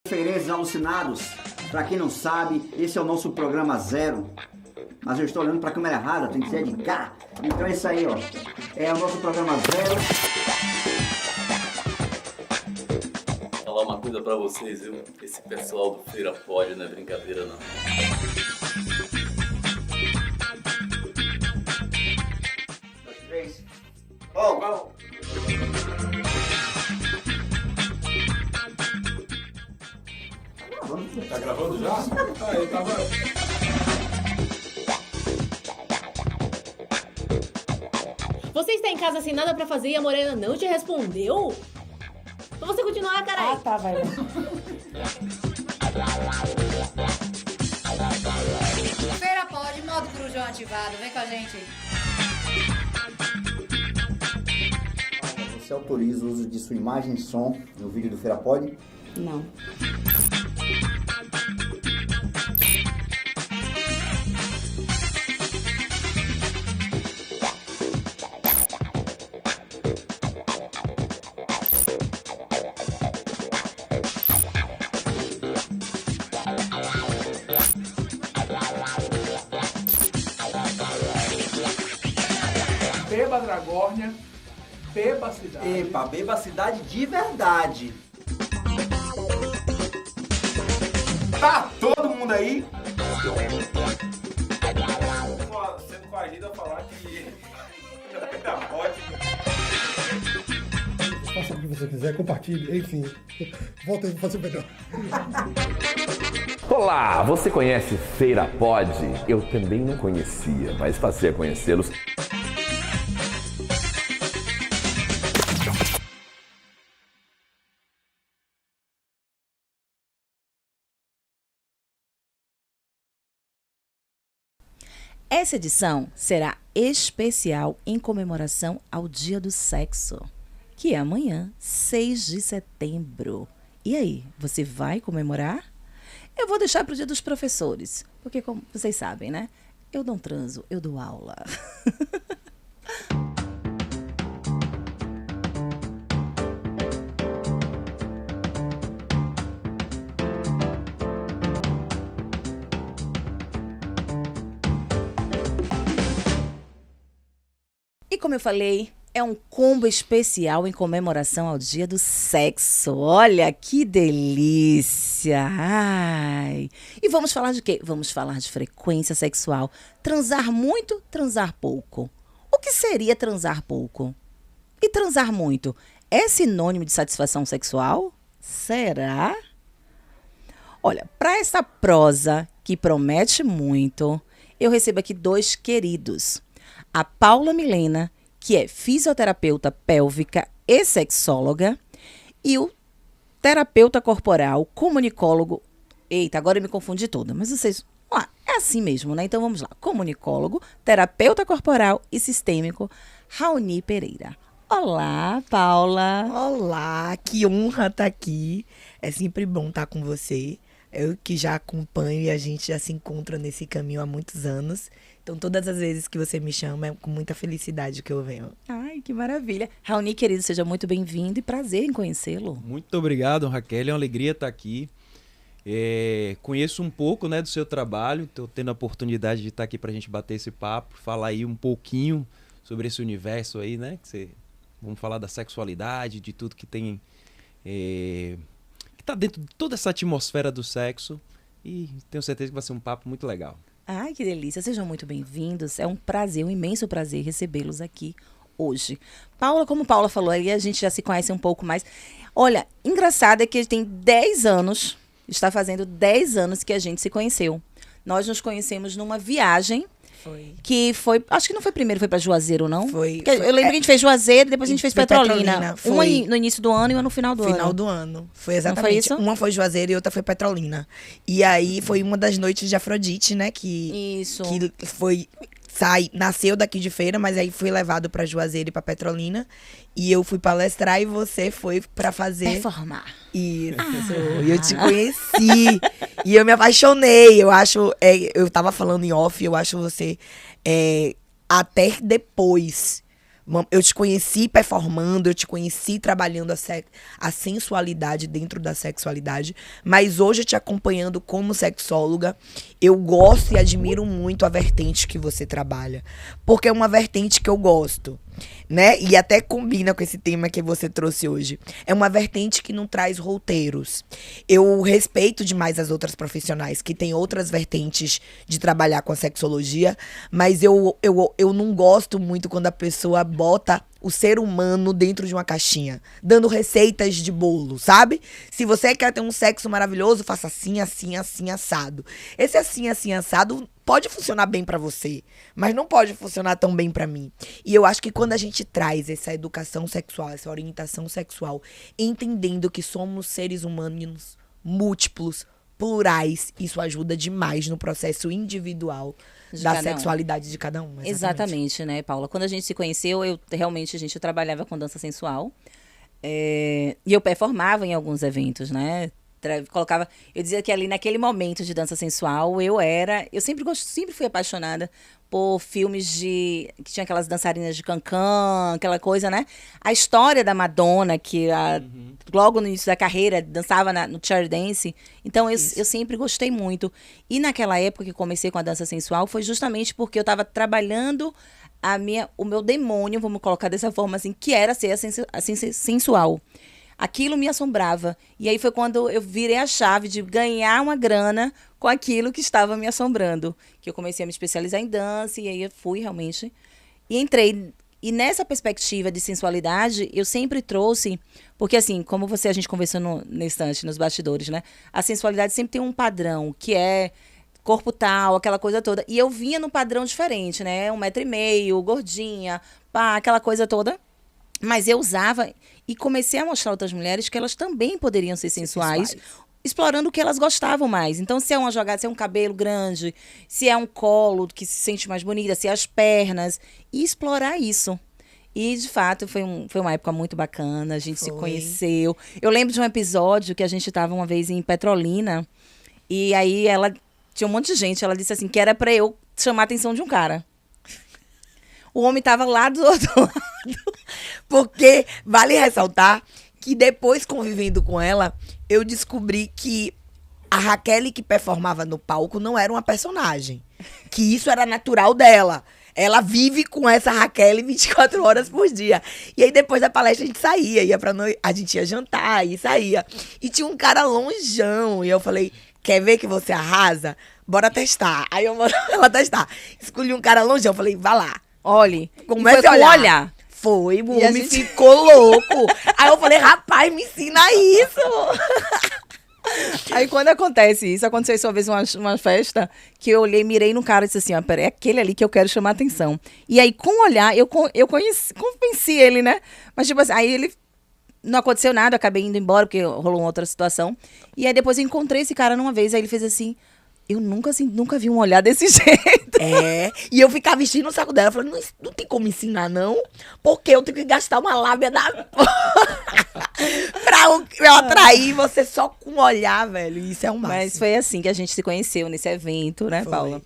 Ferezes alucinados, pra quem não sabe, esse é o nosso programa zero. Mas eu estou olhando pra câmera errada, tem que ser de cá. Então é isso aí, ó. É o nosso programa zero. Vou falar uma coisa pra vocês, viu? Esse pessoal do Feira Pode não é brincadeira, não. 2, 3. Bom. Tá gravando já? Ah, eu tava... Você está em casa sem nada pra fazer e a Morena não te respondeu? Pra você continuar, caralho. Ah, tá, vai. Feira Pode, modo corujão ativado. Vem com a gente. Você autoriza o uso de sua imagem e som no vídeo do Feira Pode? Não. Beba Dragórnia, beba a cidade. Epa, beba a cidade de verdade. Tá todo mundo aí? Sendo coagido a falar que Feira Pode. Faça o que você quiser, compartilhe, enfim. Volta aí pra fazer o melhor. Olá, você conhece Feira Pode? Eu também não conhecia, mas passei a conhecê-los. Essa edição será especial em comemoração ao Dia do Sexo, que é amanhã, 6 de setembro. E aí, você vai comemorar? Eu vou deixar para o Dia dos Professores, porque como vocês sabem, né? Eu não transo, eu dou aula. E como eu falei, é um combo especial em comemoração ao Dia do Sexo. Olha que delícia! Ai. E vamos falar de quê? Vamos falar de frequência sexual. Transar muito, transar pouco. O que seria transar pouco? E transar muito é sinônimo de satisfação sexual? Será? Olha, para essa prosa que promete muito, eu recebo aqui dois queridos. A Paula Milena, que é fisioterapeuta pélvica e sexóloga, e o terapeuta corporal, comunicólogo. Eita, agora eu me confundi toda, mas vocês. É assim mesmo, né? Então vamos lá. Comunicólogo, terapeuta corporal e sistêmico, Raoni Pereira. Olá, Paula. Olá, que honra estar aqui. É sempre bom estar com você. Eu que já acompanho e a gente já se encontra nesse caminho há muitos anos. Então, todas as vezes que você me chama, é com muita felicidade que eu venho. Ai, que maravilha. Raoni, querido, seja muito bem-vindo e prazer em conhecê-lo. Muito obrigado, Raquel. É uma alegria estar aqui. Conheço um pouco, né, do seu trabalho. Estou tendo a oportunidade de estar aqui para a gente bater esse papo, falar aí um pouquinho sobre esse universo aí, né? Vamos falar da sexualidade, de tudo que tem... que está dentro de toda essa atmosfera do sexo. E tenho certeza que vai ser um papo muito legal. Ai, que delícia. Sejam muito bem-vindos. É um prazer, um imenso prazer recebê-los aqui hoje. Paula, como Paula falou, aí a gente já se conhece um pouco mais. Olha, engraçado é que tem 10 anos, está fazendo 10 anos que a gente se conheceu. Nós nos conhecemos numa viagem. Foi. Que foi, acho que não foi primeiro, foi para Juazeiro, não? Foi. Eu lembro que a gente fez Juazeiro, depois a gente fez Petrolina. Foi. Uma no início do ano e uma no final do ano. Final do ano. Foi exatamente. Não foi isso? Uma foi Juazeiro e outra foi Petrolina. E aí foi uma das noites de Afrodite, né? Isso. Que foi... nasceu daqui de Feira, mas aí fui levado pra Juazeiro e pra Petrolina. E eu fui palestrar e você foi pra fazer... Performar. Isso. E eu te conheci. E eu me apaixonei. Eu acho... eu tava falando em off, eu acho você... até depois... Eu te conheci performando, eu te conheci trabalhando a sensualidade dentro da sexualidade, mas hoje te acompanhando como sexóloga, eu gosto e admiro muito a vertente que você trabalha, porque é uma vertente que eu gosto, né? E até combina com esse tema que você trouxe hoje. É uma vertente que não traz roteiros. Eu respeito demais as outras profissionais que têm outras vertentes de trabalhar com a sexologia, mas eu não gosto muito quando a pessoa bota o ser humano dentro de uma caixinha, dando receitas de bolo, sabe? Se você quer ter um sexo maravilhoso, faça assim, assim, assim, assado. Esse assim, assim, assado pode funcionar bem pra você, mas não pode funcionar tão bem pra mim. E eu acho que quando a gente traz essa educação sexual, essa orientação sexual, entendendo que somos seres humanos múltiplos, plurais, isso ajuda demais no processo individual da sexualidade de cada um. Exatamente, né, Paula? Quando a gente se conheceu, a gente trabalhava com dança sensual. E eu performava em alguns eventos, né? Eu dizia que ali naquele momento de dança sensual, eu sempre fui apaixonada por filmes que tinha aquelas dançarinas de cancan, aquela coisa, né? A história da Madonna, que logo no início da carreira dançava no chair dance. Então eu sempre gostei muito. E naquela época que comecei com a dança sensual, foi justamente porque eu estava trabalhando o meu demônio, vamos colocar dessa forma assim, que era ser sensual. Aquilo me assombrava. E aí foi quando eu virei a chave de ganhar uma grana com aquilo que estava me assombrando. Que eu comecei a me especializar em dança, e aí eu fui realmente. E entrei. E nessa perspectiva de sensualidade, eu sempre trouxe... Porque assim, como a gente conversou no instante, nos bastidores, né? A sensualidade sempre tem um padrão, que é corpo tal, aquela coisa toda. E eu vinha num padrão diferente, né? 1,5 m, gordinha, pá, aquela coisa toda. Mas eu usava e comecei a mostrar a outras mulheres que elas também poderiam ser sensuais, explorando o que elas gostavam mais. Então, se é uma jogada, se é um cabelo grande, se é um colo que se sente mais bonita, se é as pernas, e explorar isso. E, de fato, foi uma época muito bacana, a gente se conheceu. Eu lembro de um episódio que a gente estava uma vez em Petrolina, e aí tinha um monte de gente, ela disse assim, que era para eu chamar a atenção de um cara. O homem estava lá do outro lado. Porque vale ressaltar que depois, convivendo com ela, eu descobri que a Raquel que performava no palco não era uma personagem. Que isso era natural dela. Ela vive com essa Raquel 24 horas por dia. E aí, depois da palestra, a gente saía. A gente ia jantar e saía. E tinha um cara lonjão. E eu falei, quer ver que você arrasa? Bora testar. Aí eu mandei ela testar. Escolhi um cara lonjão. Falei, vá lá. Olhe. Comece a olhar. Foi, o homem ficou louco. Aí eu falei, rapaz, me ensina isso. Aí quando acontece isso, aconteceu isso uma vez uma festa, que eu olhei, mirei no cara e disse assim, ó, peraí, é aquele ali que eu quero chamar a atenção. E aí, com o olhar, eu convenci ele, né? Mas tipo assim, aí ele... Não aconteceu nada, eu acabei indo embora, porque rolou uma outra situação. E aí depois eu encontrei esse cara numa vez, aí ele fez assim... Eu nunca vi um olhar desse jeito. E eu ficava vestindo o saco dela. Falando, não tem como ensinar, não. Porque eu tenho que gastar uma lábia da pra eu atrair você só com um olhar, velho. Isso é um máximo. Mas foi assim que a gente se conheceu nesse evento, né, Paula?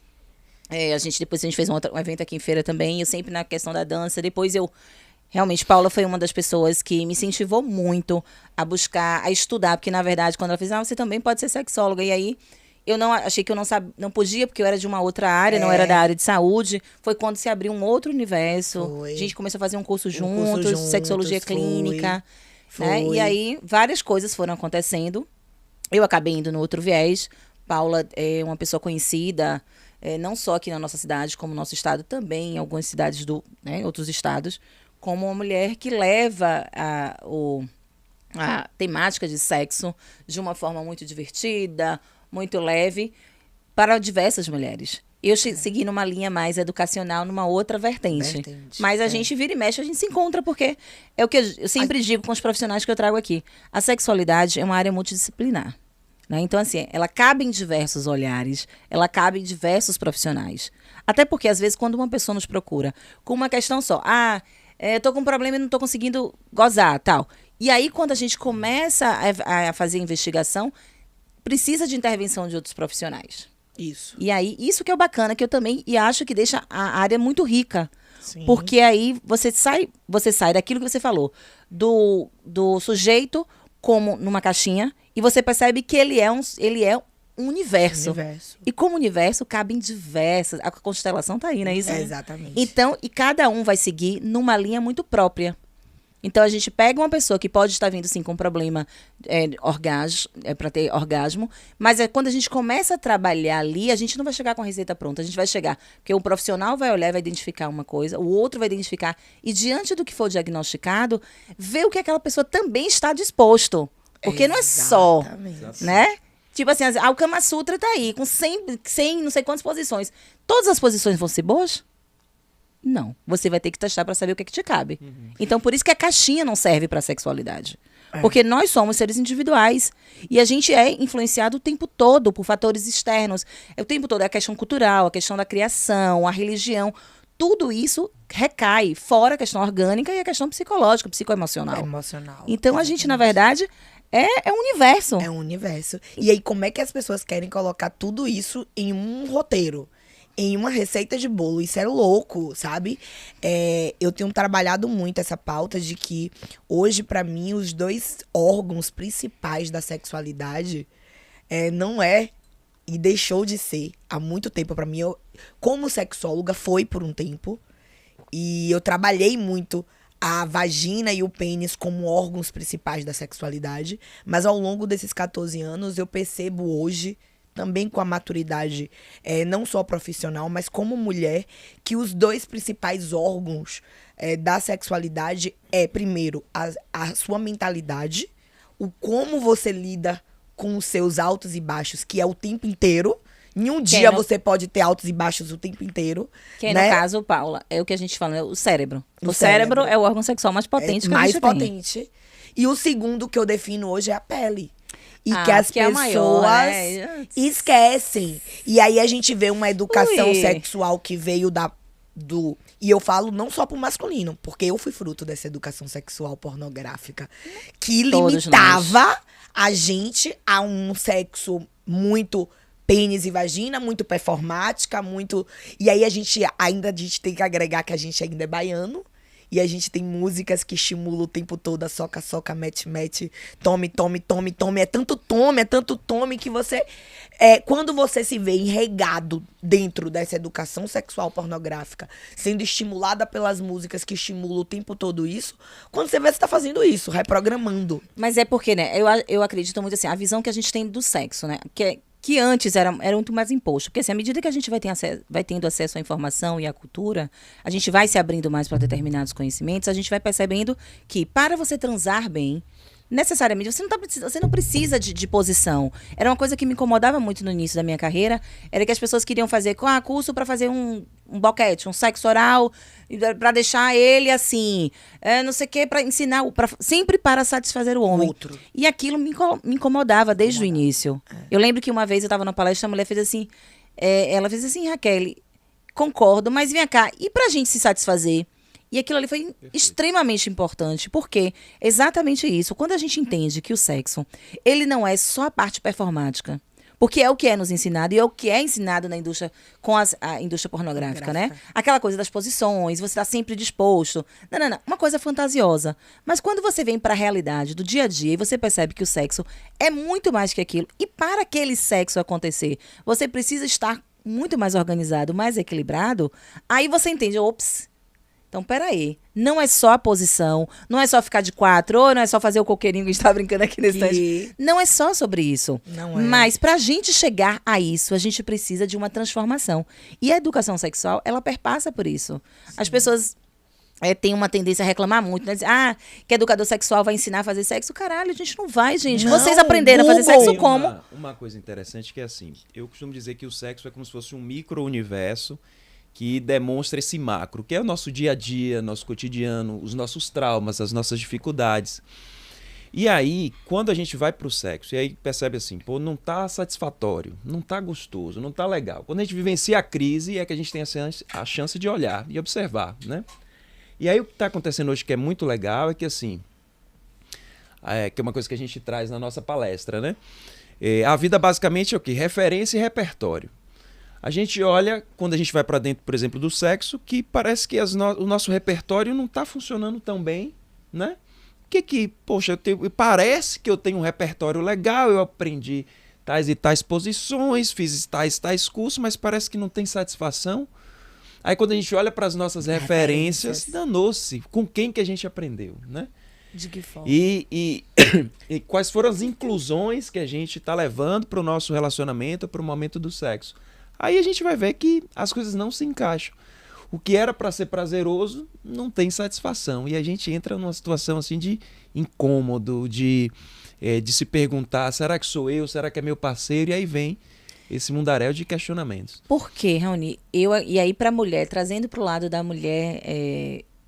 Depois a gente fez um evento aqui em Feira também. Eu sempre na questão da dança. Depois realmente, Paula foi uma das pessoas que me incentivou muito a buscar, a estudar. Porque, na verdade, quando ela fez, você também pode ser sexóloga. E aí... Eu achei que eu não podia, porque eu era de uma outra área, não era da área de saúde. Foi quando se abriu um outro universo. A gente começou a fazer um curso juntos, sexologia clínica. Né? E aí, várias coisas foram acontecendo. Eu acabei indo no outro viés. Paula é uma pessoa conhecida, não só aqui na nossa cidade, como no nosso estado também, em algumas cidades outros estados, como uma mulher que leva a temática de sexo de uma forma muito divertida, muito leve, para diversas mulheres. Eu segui numa linha mais educacional, numa outra vertente. Mas a gente vira e mexe, a gente se encontra, porque é o que eu sempre digo com os profissionais que eu trago aqui. A sexualidade é uma área multidisciplinar. Né? Então, assim, ela cabe em diversos olhares, ela cabe em diversos profissionais. Até porque, às vezes, quando uma pessoa nos procura com uma questão só, eu tô com um problema e não tô conseguindo gozar, tal. E aí, quando a gente começa a fazer a investigação, precisa de intervenção de outros profissionais. Isso. E aí, isso que é o bacana, que eu também e acho que deixa a área muito rica. Sim. Porque aí você sai daquilo que você falou, do sujeito como numa caixinha, e você percebe que ele é um universo. E como universo, cabem diversas. A constelação tá aí, não é isso? Exatamente. Então, e cada um vai seguir numa linha muito própria. Então, a gente pega uma pessoa que pode estar vindo, sim, com problema para ter orgasmo, mas quando a gente começa a trabalhar ali, a gente não vai chegar com a receita pronta, a gente vai chegar, porque um profissional vai olhar e vai identificar uma coisa, o outro vai identificar, e diante do que for diagnosticado, ver o que aquela pessoa também está disposto. Porque não é só, né? Tipo assim, o Kama Sutra tá aí, com 100 não sei quantas posições. Todas as posições vão ser boas? Não. Você vai ter que testar para saber o que é que te cabe. Então, por isso que a caixinha não serve para sexualidade. Porque nós somos seres individuais. E a gente é influenciado o tempo todo por fatores externos. O tempo todo é a questão cultural, a questão da criação, a religião. Tudo isso recai, fora a questão orgânica e a questão psicológica, psicoemocional. Então, a gente, na verdade, é um universo. É um universo. E aí, como é que as pessoas querem colocar tudo isso em um roteiro? Em uma receita de bolo? Isso é louco, sabe? Eu tenho trabalhado muito essa pauta de que hoje, pra mim, os 2 órgãos principais da sexualidade não é e deixou de ser há muito tempo. Pra mim, eu, como sexóloga, foi por um tempo. E eu trabalhei muito a vagina e o pênis como órgãos principais da sexualidade. Mas ao longo desses 14 anos, eu percebo hoje, também com a maturidade, não só profissional, mas como mulher, que os 2 principais órgãos da sexualidade primeiro, a sua mentalidade, o como você lida com os seus altos e baixos, que é o tempo inteiro. Em um dia você pode ter altos e baixos o tempo inteiro. Que né? no caso, Paula, é o que a gente fala, o cérebro. O cérebro é o órgão sexual mais potente que a gente tem. Mais potente. E o segundo que eu defino hoje é a pele. E que as pessoas maior, né? esquecem. E aí a gente vê uma educação sexual que veio do... E eu falo não só pro masculino, porque eu fui fruto dessa educação sexual pornográfica, que limitava a gente a um sexo muito pênis e vagina, muito performática, muito... E aí a gente tem que agregar que a gente ainda é baiano. E a gente tem músicas que estimulam o tempo todo a soca, soca, mete, mete, tome, tome, tome, tome. É tanto tome que você... quando você se vê enregado dentro dessa educação sexual pornográfica, sendo estimulada pelas músicas que estimulam o tempo todo isso, quando você vê, você tá fazendo isso, reprogramando. Mas é porque, né, eu acredito muito assim, a visão que a gente tem do sexo, né, que antes era muito mais imposto. Porque assim, à medida que a gente vai tendo acesso à informação e à cultura, a gente vai se abrindo mais para determinados conhecimentos, a gente vai percebendo que para você transar bem, necessariamente, você não precisa de posição. Era uma coisa que me incomodava muito no início da minha carreira, era que as pessoas queriam fazer curso para fazer um boquete, um sexo oral, para deixar ele assim, não sei o que, para ensinar, sempre para satisfazer o homem. E aquilo me incomodava desde o início. Eu lembro que uma vez eu estava numa palestra, a mulher fez assim, ela fez assim, Raquel, concordo, mas vem cá, e pra gente se satisfazer? E aquilo ali foi extremamente importante, porque exatamente isso, quando a gente entende que o sexo, ele não é só a parte performática, porque é o que é nos ensinado e é o que é ensinado na indústria, com a indústria pornográfica, né? Aquela coisa das posições, você está sempre disposto. Não, uma coisa fantasiosa. Mas quando você vem para a realidade do dia a dia e você percebe que o sexo é muito mais que aquilo, e para aquele sexo acontecer, você precisa estar muito mais organizado, mais equilibrado, aí você entende, ops, então, peraí, não é só a posição, não é só ficar de 4, ou não é só fazer o coqueirinho que a gente tá brincando aqui nesse instante. Não é só sobre isso. Não é. Mas pra gente chegar a isso, a gente precisa de uma transformação. E a educação sexual, ela perpassa por isso. Sim. As pessoas têm uma tendência a reclamar muito, né? Dizer, que educador sexual vai ensinar a fazer sexo. Caralho, a gente não vai, gente. Não, vocês aprenderam a fazer sexo como? Uma coisa interessante que é assim, eu costumo dizer que o sexo é como se fosse um micro-universo que demonstra esse macro, que é o nosso dia a dia, nosso cotidiano, os nossos traumas, as nossas dificuldades. E aí, quando a gente vai pro sexo, e aí percebe assim, pô, não tá satisfatório, não tá gostoso, não tá legal. Quando a gente vivencia a crise, é que a gente tem a chance de olhar e observar, né? E aí o que tá acontecendo hoje que é muito legal é que assim, que é uma coisa que a gente traz na nossa palestra, né? A vida basicamente é o quê? Referência e repertório. A gente olha, quando a gente vai para dentro, por exemplo, do sexo, que parece que o nosso repertório não está funcionando tão bem, né? Poxa, parece que eu tenho um repertório legal, eu aprendi tais e tais posições, fiz tais cursos, mas parece que não tem satisfação. Aí quando a gente olha para as nossas referências, danou-se, com quem que a gente aprendeu, né? De que forma? E quais foram as inclusões que a gente está levando para o nosso relacionamento, para o momento do sexo. Aí a gente vai ver que as coisas não se encaixam. O que era para ser prazeroso não tem satisfação. E a gente entra numa situação assim de incômodo, de se perguntar, será que sou eu? Será que é meu parceiro? E aí vem esse mundaréu de questionamentos. Por quê, Raoni? E aí para a mulher, trazendo para o lado da mulher,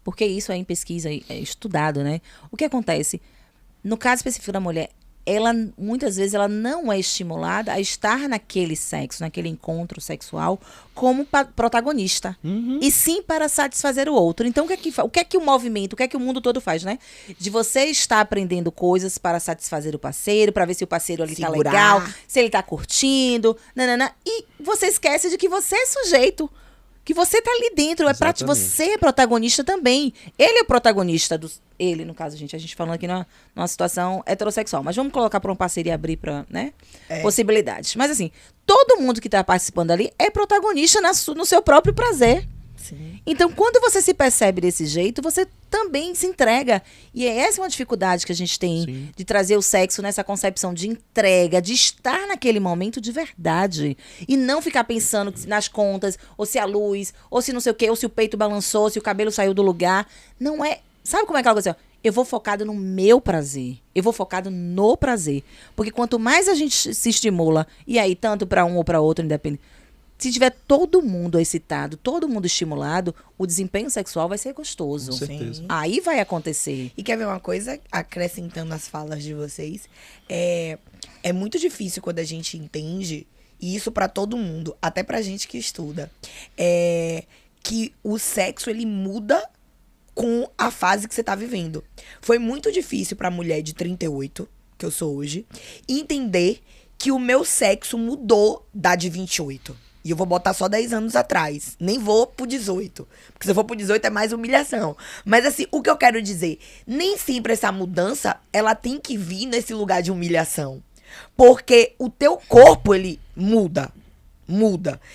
porque isso é em pesquisa, é estudado, né? O que acontece? No caso específico da mulher, muitas vezes ela não é estimulada a estar naquele sexo, naquele encontro sexual, como protagonista. E sim para satisfazer o outro. Então, o que é que o movimento, o que é que o mundo todo faz, né? De você estar aprendendo coisas para satisfazer o parceiro, para ver se o parceiro ali tá legal, se ele tá curtindo, nanana, e você esquece de que você é sujeito. Que você tá ali dentro, você é protagonista também. Ele é o protagonista ele, no caso, a gente falando aqui numa situação heterossexual. Mas vamos colocar para um parceiro e abrir para, né, possibilidades. Mas assim, todo mundo que tá participando ali é protagonista no seu próprio prazer. Sim. Então, quando você se percebe desse jeito, você também se entrega. E essa é uma dificuldade que a gente tem de trazer o sexo nessa concepção de entrega, de estar naquele momento de verdade. E não ficar pensando nas contas, ou se a luz, ou se não sei o quê, ou se o peito balançou, se o cabelo saiu do lugar. Não é... Sabe como é aquela coisa assim? Eu vou focado no meu prazer. Eu vou focado no prazer. Porque quanto mais a gente se estimula, e aí tanto para um ou para outro, independente... Se tiver todo mundo excitado, todo mundo estimulado, o desempenho sexual vai ser gostoso. Com certeza. Aí vai acontecer. E quer ver uma coisa? Acrescentando as falas de vocês, é muito difícil quando a gente entende, e isso pra todo mundo, até pra gente que estuda, que o sexo, ele muda com a fase que você tá vivendo. Foi muito difícil pra mulher de 38, que eu sou hoje, entender que o meu sexo mudou da de 28. E eu vou botar só 10 anos atrás. Nem vou pro 18. Porque se eu for pro 18 é mais humilhação. Mas assim, o que eu quero dizer, nem sempre essa mudança, ela tem que vir nesse lugar de humilhação. Porque o teu corpo, ele muda.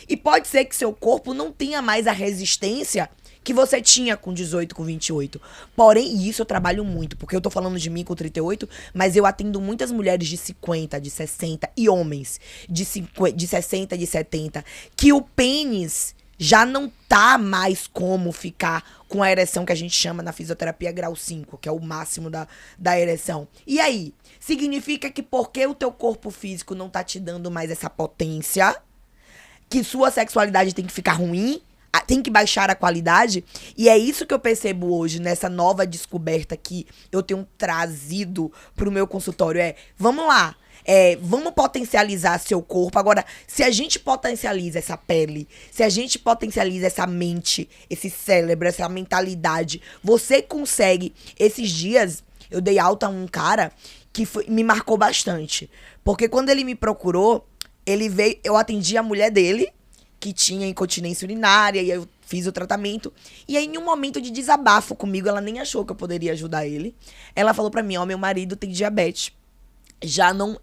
E pode ser que seu corpo não tenha mais a resistência que você tinha com 18, com 28. Porém, isso eu trabalho muito, porque eu tô falando de mim com 38, mas eu atendo muitas mulheres de 50, de 60 e homens de 60, de 70, que o pênis já não tá mais como ficar com a ereção que a gente chama na fisioterapia grau 5, que é o máximo da ereção. E aí? Significa que porque o teu corpo físico não tá te dando mais essa potência, que sua sexualidade tem que ficar ruim, tem que baixar a qualidade. E é isso que eu percebo hoje, nessa nova descoberta que eu tenho trazido pro meu consultório. Vamos lá, vamos potencializar seu corpo. Agora, se a gente potencializa essa pele, se a gente potencializa essa mente, esse cérebro, essa mentalidade, você consegue. Esses dias, eu dei alta a um cara que me marcou bastante. Porque quando ele me procurou, ele veio, eu atendi a mulher dele, que tinha incontinência urinária, e eu fiz o tratamento. E aí, em um momento de desabafo comigo, ela nem achou que eu poderia ajudar ele. Ela falou pra mim, meu marido tem diabetes. Já não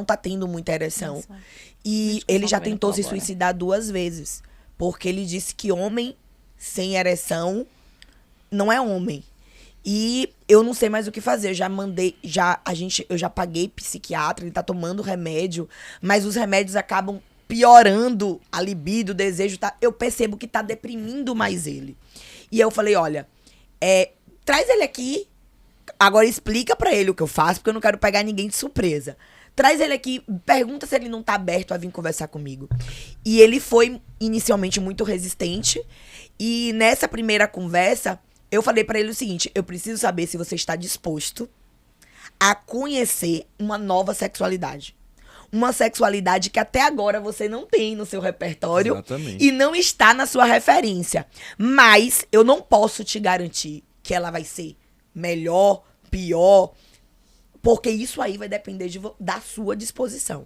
tá tendo muita ereção. Nossa. E ele já tentou se suicidar 2 vezes. Porque ele disse que homem sem ereção não é homem. E eu não sei mais o que fazer. Eu já paguei psiquiatra, ele tá tomando remédio, mas os remédios acabam piorando a libido, o desejo, eu percebo que tá deprimindo mais ele. E eu falei, olha, traz ele aqui, agora explica pra ele o que eu faço, porque eu não quero pegar ninguém de surpresa. Traz ele aqui, pergunta se ele não tá aberto a vir conversar comigo. E ele foi inicialmente muito resistente, e nessa primeira conversa, eu falei pra ele o seguinte, eu preciso saber se você está disposto a conhecer uma nova sexualidade. Uma sexualidade que até agora você não tem no seu repertório. Exatamente. E não está na sua referência. Mas eu não posso te garantir que ela vai ser melhor, pior. Porque isso aí vai depender da sua disposição.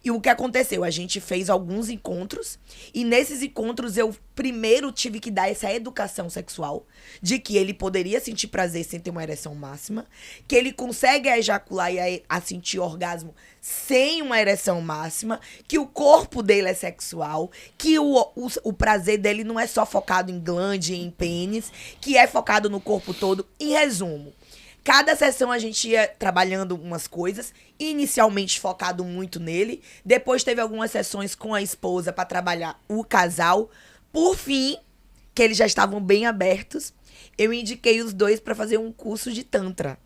E o que aconteceu? A gente fez alguns encontros, e nesses encontros eu primeiro tive que dar essa educação sexual, de que ele poderia sentir prazer sem ter uma ereção máxima, que ele consegue ejacular e a sentir orgasmo sem uma ereção máxima, que o corpo dele é sexual, que o prazer dele não é só focado em glande e em pênis, que é focado no corpo todo. Em resumo, cada sessão a gente ia trabalhando umas coisas, inicialmente focado muito nele. Depois teve algumas sessões com a esposa para trabalhar o casal. Por fim, que eles já estavam bem abertos, eu indiquei os dois para fazer um curso de Tantra.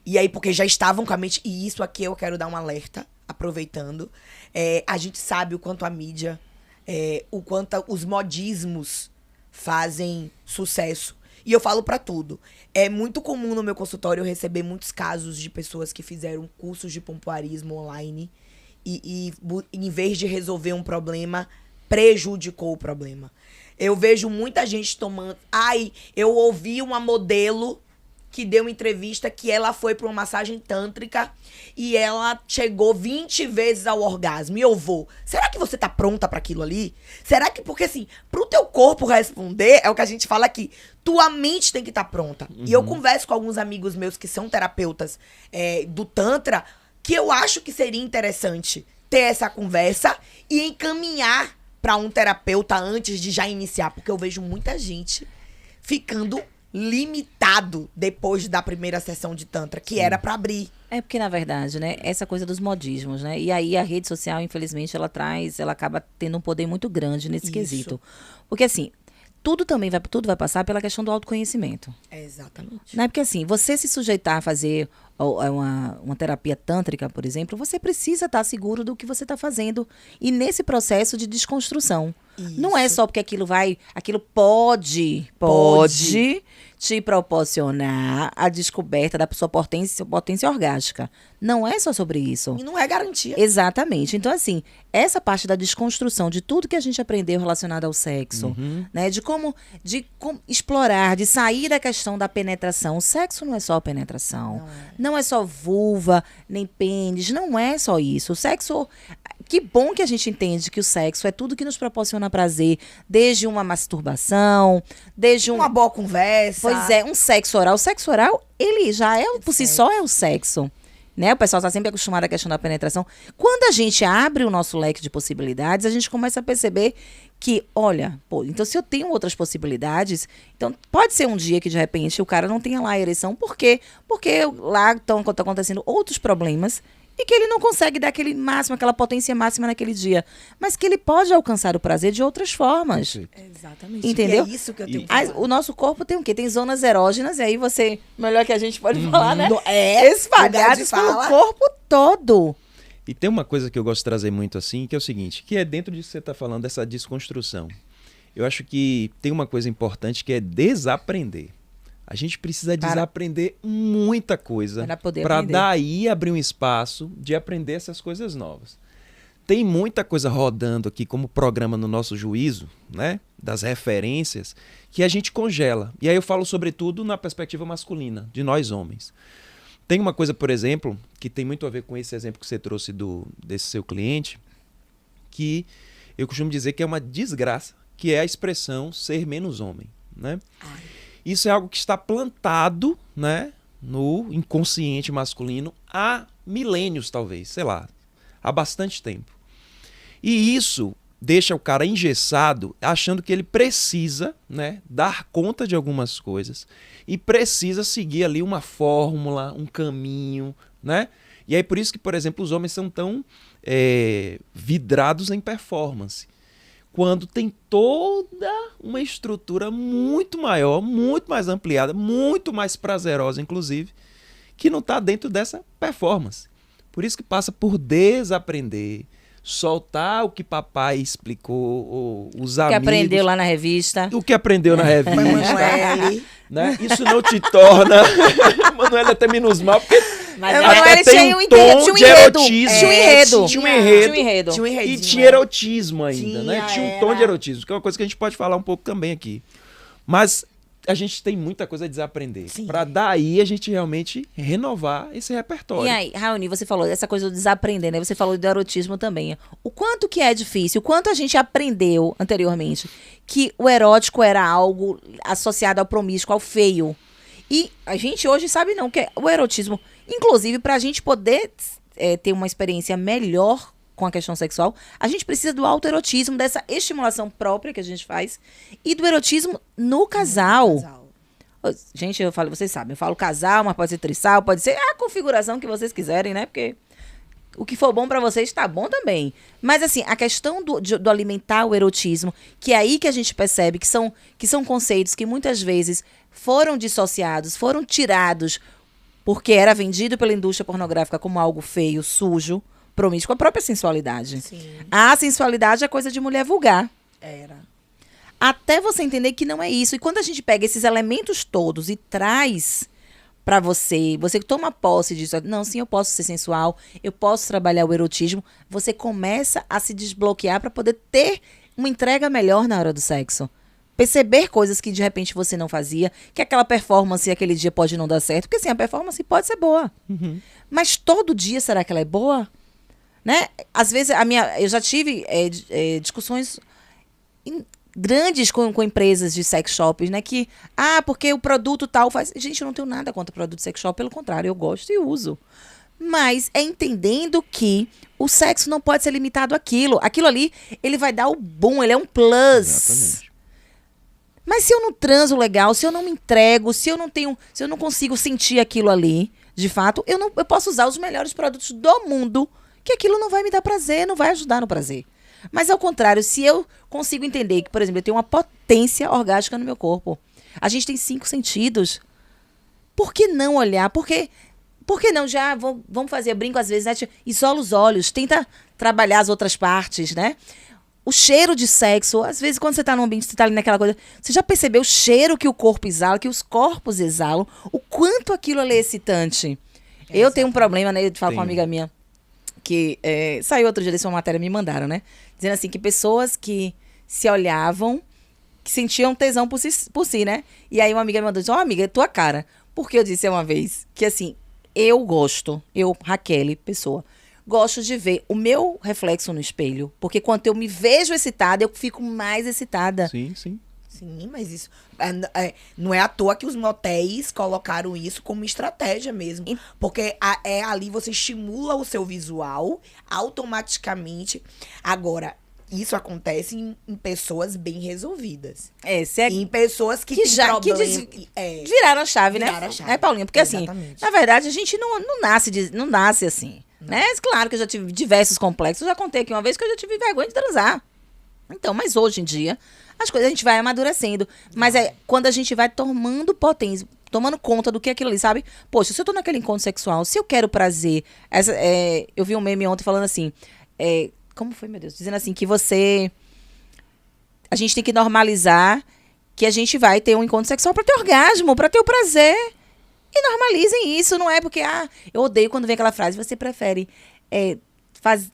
E aí, porque já estavam com a mente... E isso aqui eu quero dar um alerta, aproveitando. A gente sabe o quanto a mídia, o quanto os modismos fazem sucesso. E eu falo pra tudo. É muito comum no meu consultório eu receber muitos casos de pessoas que fizeram cursos de pompoarismo online e em vez de resolver um problema, prejudicou o problema. Eu vejo muita gente tomando... eu ouvi uma modelo que deu uma entrevista que ela foi pra uma massagem tântrica e ela chegou 20 vezes ao orgasmo. E eu vou. Será que você tá pronta pra aquilo ali? Será que... Porque assim, pro teu corpo responder, é o que a gente fala aqui, tua mente tem que estar pronta. E eu converso com alguns amigos meus que são terapeutas do Tantra, que eu acho que seria interessante ter essa conversa e encaminhar pra um terapeuta antes de já iniciar. Porque eu vejo muita gente ficando limitado depois da primeira sessão de Tantra, que era pra abrir. É porque, na verdade, né, essa coisa dos modismos, né? E aí a rede social, infelizmente, ela acaba tendo um poder muito grande nesse quesito. Porque, assim, tudo vai passar pela questão do autoconhecimento. Exatamente. Né? Porque, assim, você se sujeitar a fazer uma terapia tântrica, por exemplo, você precisa estar seguro do que você está fazendo. E nesse processo de desconstrução. Isso. Não é só porque aquilo pode te proporcionar a descoberta da sua potência orgástica. Não é só sobre isso. E não é garantia. Exatamente. Então, assim, essa parte da desconstrução de tudo que a gente aprendeu relacionado ao sexo, né? De como explorar, de sair da questão da penetração. O sexo não é só penetração. Não é só vulva, nem pênis. Não é só isso. O sexo... Que bom que a gente entende que o sexo é tudo que nos proporciona prazer, desde uma masturbação, desde uma boa conversa. Pois é, um sexo oral. O sexo oral, ele já por si só é o sexo. Né? O pessoal está sempre acostumado à questão da penetração. Quando a gente abre o nosso leque de possibilidades, a gente começa a perceber que, olha, então se eu tenho outras possibilidades, então pode ser um dia que de repente o cara não tenha lá a ereção. Por quê? Porque lá estão acontecendo outros problemas e que ele não consegue dar aquela potência máxima naquele dia. Mas que ele pode alcançar o prazer de outras formas. Exatamente. Entendeu? E é isso que eu tenho que falar. O nosso corpo tem o quê? Tem zonas erógenas, e aí você, melhor que a gente pode falar, né? Espalhadas pelo corpo todo. E tem uma coisa que eu gosto de trazer muito assim, que é o seguinte, que é dentro disso que você está falando, dessa desconstrução. Eu acho que tem uma coisa importante que é desaprender. A gente precisa desaprender muita coisa para daí abrir um espaço de aprender essas coisas novas. Tem muita coisa rodando aqui como programa no nosso juízo, né, das referências, que a gente congela. E aí eu falo sobretudo na perspectiva masculina, de nós homens. Tem uma coisa, por exemplo, que tem muito a ver com esse exemplo que você trouxe desse seu cliente, que eu costumo dizer que é uma desgraça, que é a expressão ser menos homem, né? Isso é algo que está plantado, né, no inconsciente masculino há milênios, talvez, sei lá, há bastante tempo. E isso deixa o cara engessado, achando que ele precisa, né, dar conta de algumas coisas e precisa seguir ali uma fórmula, um caminho, né? E aí por isso que, por exemplo, os homens são tão vidrados em performance, quando tem toda uma estrutura muito maior, muito mais ampliada, muito mais prazerosa, inclusive, que não está dentro dessa performance. Por isso que passa por desaprender, soltar o que papai explicou, os amigos... O que aprendeu lá na revista. O que aprendeu na revista. Né? Isso não te torna... Manoel até menos mal, porque... Mas Manoel tinha um enredo. Tinha um enredo. E tinha erotismo ainda, né? Tinha um tom de erotismo, que é uma coisa que a gente pode falar um pouco também aqui. Mas a gente tem muita coisa a desaprender. Para daí a gente realmente renovar esse repertório. E aí, Raoni, você falou dessa coisa do desaprender, né? Você falou do erotismo também. O quanto que é difícil, o quanto a gente aprendeu anteriormente que o erótico era algo associado ao promíscuo, ao feio. E a gente hoje sabe não, que o erotismo, inclusive pra gente poder ter uma experiência melhor com a questão sexual, a gente precisa do autoerotismo, dessa estimulação própria que a gente faz e do erotismo no casal. Gente, eu falo, vocês sabem, eu falo casal, mas pode ser trisal, pode ser a configuração que vocês quiserem, né? Porque o que for bom pra vocês tá bom também. Mas assim, a questão do alimentar o erotismo, que é aí que a gente percebe que são conceitos que muitas vezes foram dissociados, foram tirados porque era vendido pela indústria pornográfica como algo feio, sujo, promíscuo, a própria sensualidade. Sim. A sensualidade é coisa de mulher vulgar. Era. Até você entender que não é isso. E quando a gente pega esses elementos todos e traz pra você toma posse disso. Não, sim, eu posso ser sensual, eu posso trabalhar o erotismo. Você começa a se desbloquear pra poder ter uma entrega melhor na hora do sexo. Perceber coisas que de repente você não fazia, que aquela performance aquele dia pode não dar certo, porque sim, a performance pode ser boa. Mas todo dia, será que ela é boa? Né? Às vezes, eu já tive discussões grandes com empresas de sex shops, né? Que, porque o produto tal faz... Gente, eu não tenho nada contra o produto sex shop, pelo contrário, eu gosto e uso. Mas é entendendo que o sexo não pode ser limitado àquilo. Aquilo ali, ele vai dar o boom, ele é um plus. Exatamente. Mas se eu não transo legal, se eu não me entrego, se eu não consigo sentir aquilo ali, de fato, eu posso usar os melhores produtos do mundo, que aquilo não vai me dar prazer, não vai ajudar no prazer. Mas ao contrário, se eu consigo entender que, por exemplo, eu tenho uma potência orgástica no meu corpo, a gente tem 5 sentidos, por que não olhar? Por que não? Vamos fazer, eu brinco às vezes, né? Isola os olhos, tenta trabalhar as outras partes, né? O cheiro de sexo, às vezes quando você tá num ambiente, você tá ali naquela coisa, você já percebeu o cheiro que o corpo exala, que os corpos exalam, o quanto aquilo ali é excitante? Eu tenho um problema, né? Eu falo com uma amiga minha, que saiu outro dia desse, uma matéria, me mandaram, né? Dizendo assim, que pessoas que se olhavam, que sentiam tesão por si, né? E aí uma amiga me mandou, disse, amiga, é tua cara. Porque eu disse uma vez, que assim, eu, Raquel, pessoa, gosto de ver o meu reflexo no espelho. Porque quando eu me vejo excitada, eu fico mais excitada. Sim, sim. Sim, mas isso não é à toa que os motéis colocaram isso como estratégia mesmo. Porque ali você estimula o seu visual automaticamente. Agora, isso acontece em pessoas bem resolvidas. Em pessoas que têm problema. Viraram a chave, né? Viraram a chave. Paulinha? Porque Exatamente. assim, na verdade, a gente não nasce assim. Né? Claro que eu já tive diversos complexos. Eu já contei aqui uma vez que eu já tive vergonha de transar. Então, mas hoje em dia, as coisas a gente vai amadurecendo. Mas quando a gente vai tomando potência, tomando conta do que é aquilo ali, sabe? Poxa, se eu tô naquele encontro sexual, se eu quero prazer... eu vi um meme ontem falando assim... como foi, meu Deus? Dizendo assim, que a gente tem que normalizar que a gente vai ter um encontro sexual pra ter orgasmo, pra ter o prazer. E normalizem isso, não é porque... eu odeio quando vem aquela frase, você prefere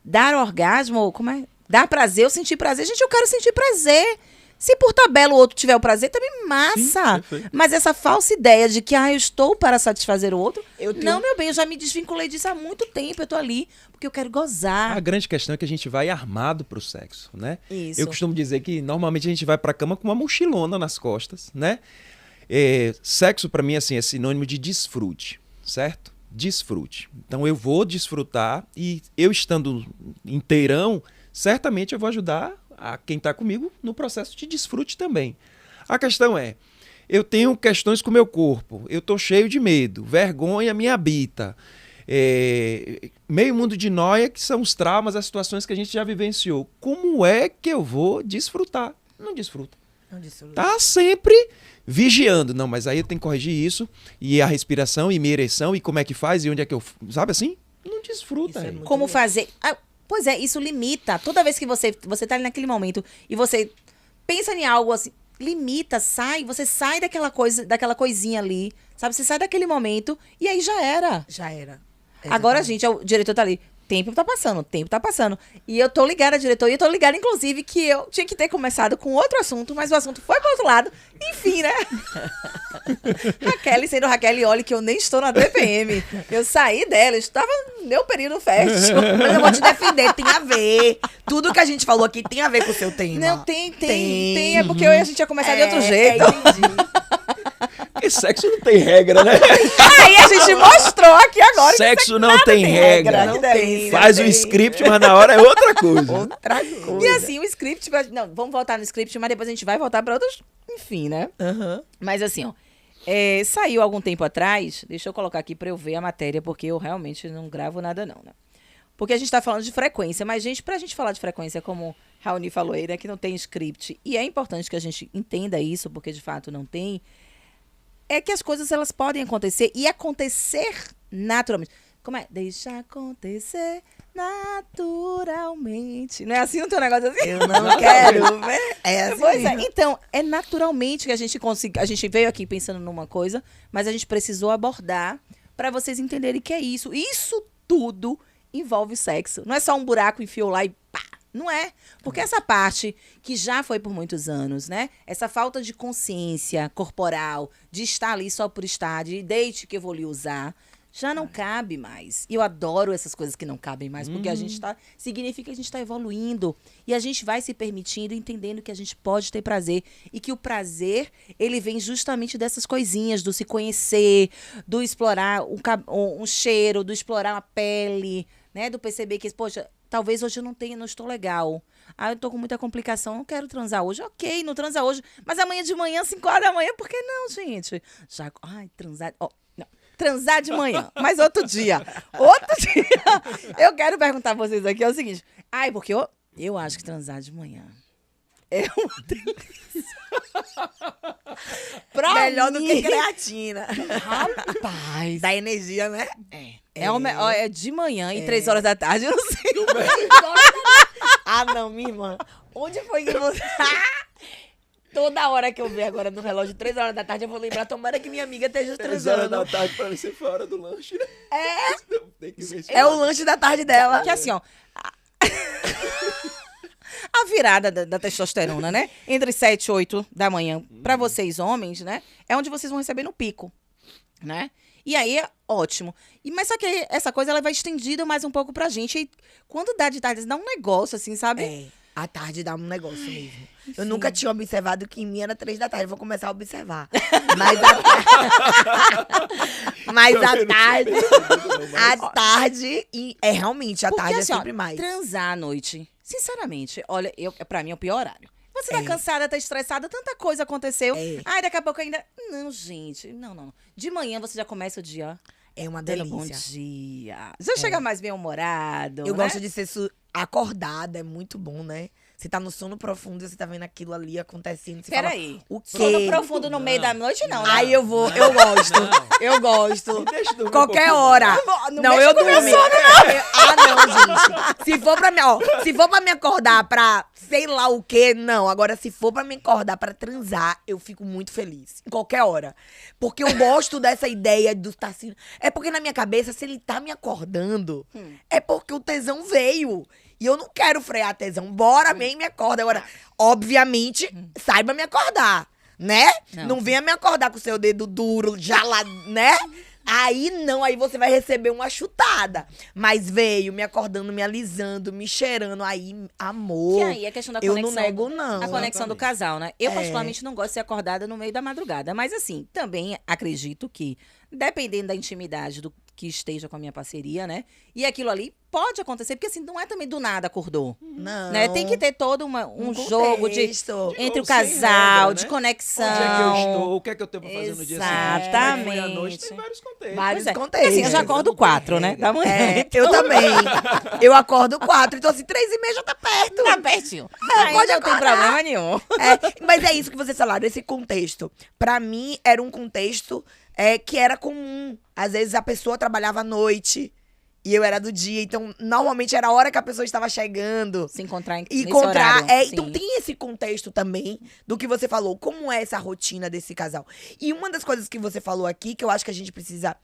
dar orgasmo... Como é? Dar prazer ou sentir prazer? Gente, eu quero sentir prazer. Se por tabela o outro tiver o prazer, também massa. Sim, mas essa falsa ideia de que eu estou para satisfazer o outro... Não, meu bem, eu já me desvinculei disso há muito tempo. Eu tô ali porque eu quero gozar. A grande questão é que a gente vai armado pro sexo, né? Isso. Eu costumo dizer que normalmente a gente vai pra cama com uma mochilona nas costas, né? Sexo pra mim assim, é sinônimo de desfrute, certo? Desfrute. Então eu vou desfrutar e eu estando inteirão, certamente eu vou ajudar a quem está comigo no processo de desfrute também. A questão eu tenho questões com o meu corpo, eu estou cheio de medo, vergonha me habita, meio mundo de nóia, que são os traumas, as situações que a gente já vivenciou. Como é que eu vou desfrutar? Não desfruta. Tá sempre vigiando. Não, mas aí eu tenho que corrigir isso, e a respiração, e minha ereção, e como é que faz, e onde é que eu... Sabe assim? Não desfruta. Como fazer... Pois isso limita. Toda vez que você tá ali naquele momento e você pensa em algo assim, limita, você sai daquela coisinha ali, sabe? Você sai daquele momento e aí já era. Já era. Agora, gente, o diretor tá ali. tempo tá passando. E eu tô ligada, diretor, e eu tô ligada, inclusive, que eu tinha que ter começado com outro assunto, mas o assunto foi pro outro lado. Enfim, né? Raquel, sendo Raquel, e olha que eu nem estou na TPM. Eu saí dela, eu estava no meu período fértil. Mas eu vou te defender, tem a ver. Tudo que a gente falou aqui tem a ver com o seu tema. Não, tem. É porque a gente ia começar de outro jeito. Entendi. Porque sexo não tem regra, né? Aí a gente mostrou aqui agora. Sexo não tem regra. Não tem. Faz o script, mas na hora é outra coisa. Outra coisa. E assim, o script... Não, vamos voltar no script, mas depois a gente vai voltar para outros... Enfim, né? Mas assim, ó. Saiu algum tempo atrás... Deixa eu colocar aqui para eu ver a matéria, porque eu realmente não gravo nada não, né? Porque a gente tá falando de frequência, mas, gente, pra gente falar de frequência, como Raoni falou aí, né, que não tem script, e é importante que a gente entenda isso, porque de fato não tem, é que as coisas elas podem acontecer e acontecer naturalmente. Como é? Deixa acontecer naturalmente. Não é assim? Não tem um negócio assim? Eu não quero ver. É assim. Pois é. Então, é naturalmente que a gente a gente veio aqui pensando numa coisa, mas a gente precisou abordar para vocês entenderem que é isso. Isso tudo envolve sexo. Não é só um buraco, enfiou lá e pá. Não é. Porque essa parte que já foi por muitos anos, né? Essa falta de consciência corporal, de estar ali só por estar, de deixe que eu vou lhe usar, já não cabe mais. E eu adoro essas coisas que não cabem mais, porque a gente tá... Significa que a gente está evoluindo. E a gente vai se permitindo, entendendo que a gente pode ter prazer. E que o prazer, ele vem justamente dessas coisinhas, do se conhecer, do explorar um cheiro, do explorar uma pele, né? Do perceber que, poxa, talvez hoje eu não estou legal. Eu tô com muita complicação, não quero transar hoje. Ok, não transa hoje. Mas amanhã de manhã, 5 horas da manhã, por que não, gente? Transar... não. Transar de manhã, mas outro dia. Eu quero perguntar a vocês aqui, é o seguinte. Porque eu acho que transar de manhã é uma delícia. Melhor do que creatina. Rapaz. Dá energia, né? É de manhã e 3 horas da tarde, eu não sei. Não, minha irmã. Onde foi que você... Toda hora que eu ver agora no relógio, 3 horas da tarde, eu vou lembrar, tomara que minha amiga esteja 3 horas transando. da tarde pra mim ser fora do lanche, né? Tem que ver É o lanche da tarde dela. Que assim, ó... A virada da testosterona, né? Entre 7 e 8 da manhã, pra vocês homens, né? É onde vocês vão receber no pico, né? E aí é ótimo. Mas só que essa coisa, ela vai estendida mais um pouco pra gente. E quando dá de tarde, dá um negócio, assim, sabe? À tarde dá um negócio mesmo. Eu nunca tinha observado que em mim era 3 da tarde. Eu vou começar a observar. Mas à tarde, é realmente, a tarde assim, é sempre mais. Transar à noite, sinceramente, olha, pra mim é o pior horário. Você tá cansada, tá estressada, tanta coisa aconteceu. Daqui a pouco ainda... Não, gente, não. De manhã você já começa o dia... É uma Bom delícia. dia. Já chega mais bem-humorado, Eu né? gosto de ser acordada, é muito bom, né? Você tá no sono profundo e você tá vendo aquilo ali acontecendo. Peraí. O quê? Sono profundo no meio da noite, não, né? Aí eu gosto. Eu gosto. Qualquer hora. Não, eu durmo. Não, gente. Se for pra me acordar pra sei lá o quê, não. Agora, se for pra me acordar pra transar, eu fico muito feliz. Em qualquer hora. Porque eu gosto dessa ideia do estar assim. É porque na minha cabeça, se ele tá me acordando, é porque o tesão veio. E eu não quero frear tesão. Bora, me acorda. Agora, obviamente, saiba me acordar, né? Não venha me acordar com o seu dedo duro, já lá, né? Aí não, aí você vai receber uma chutada. Mas veio me acordando, me alisando, me cheirando. Aí, amor. Que aí é questão da conexão. Eu não nego, não. A conexão do casal, né? Eu, particularmente, não gosto de ser acordada no meio da madrugada. Mas, assim, também acredito que, dependendo da intimidade do que esteja com a minha parceria, né? E aquilo ali pode acontecer, porque assim, não é também do nada acordou. Não. Né? Tem que ter todo um jogo entre o Sem casal, regra, de né? conexão. Onde é que eu estou? O que é que eu tenho pra fazer no dia seguinte? Exatamente. Como é que foi a noite? Tem vários contextos. Vários Porque contextos. assim, eu já acordo 4, né? Da manhã. Eu também. Eu acordo 4, então assim, 3h30 já tá perto. Tá pertinho. Pode Não tem acordar. problema nenhum. Mas é isso que vocês falaram, esse contexto. Pra mim, era um contexto que era comum. Às vezes a pessoa trabalhava à noite e eu era do dia. Então, normalmente era a hora que a pessoa estava chegando. Se encontrar E nesse encontrar. horário, Então sim. tem esse contexto também do que você falou. Como é essa rotina desse casal? E uma das coisas que você falou aqui, que eu acho que a gente precisa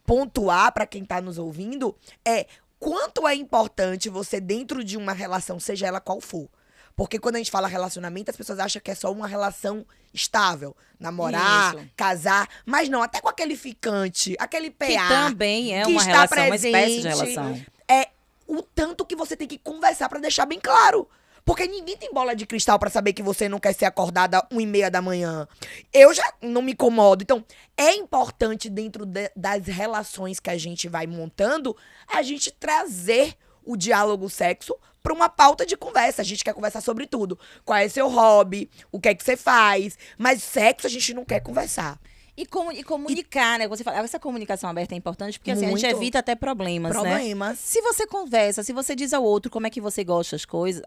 pontuar pra quem tá nos ouvindo, é quanto é importante você, dentro de uma relação, seja ela qual for. Porque quando a gente fala relacionamento, as pessoas acham que é só uma relação estável. Namorar, Isso. casar. Mas não, até com aquele ficante, aquele PA. Que também é que uma está relação, uma espécie de presente. relação. É o tanto que você tem que conversar pra deixar bem claro. Porque ninguém tem bola de cristal pra saber que você não quer ser acordada 1h30 da manhã. Eu já não me incomodo. Então, é importante dentro das relações que a gente vai montando, a gente trazer o diálogo sexo pra uma pauta de conversa. A gente quer conversar sobre tudo. Qual é seu hobby? O que é que você faz? Mas sexo a gente não quer conversar. E comunicar, né? Você fala, essa comunicação aberta é importante porque assim, a gente Muito. evita até problemas, né? Se você conversa, se você diz ao outro como é que você gosta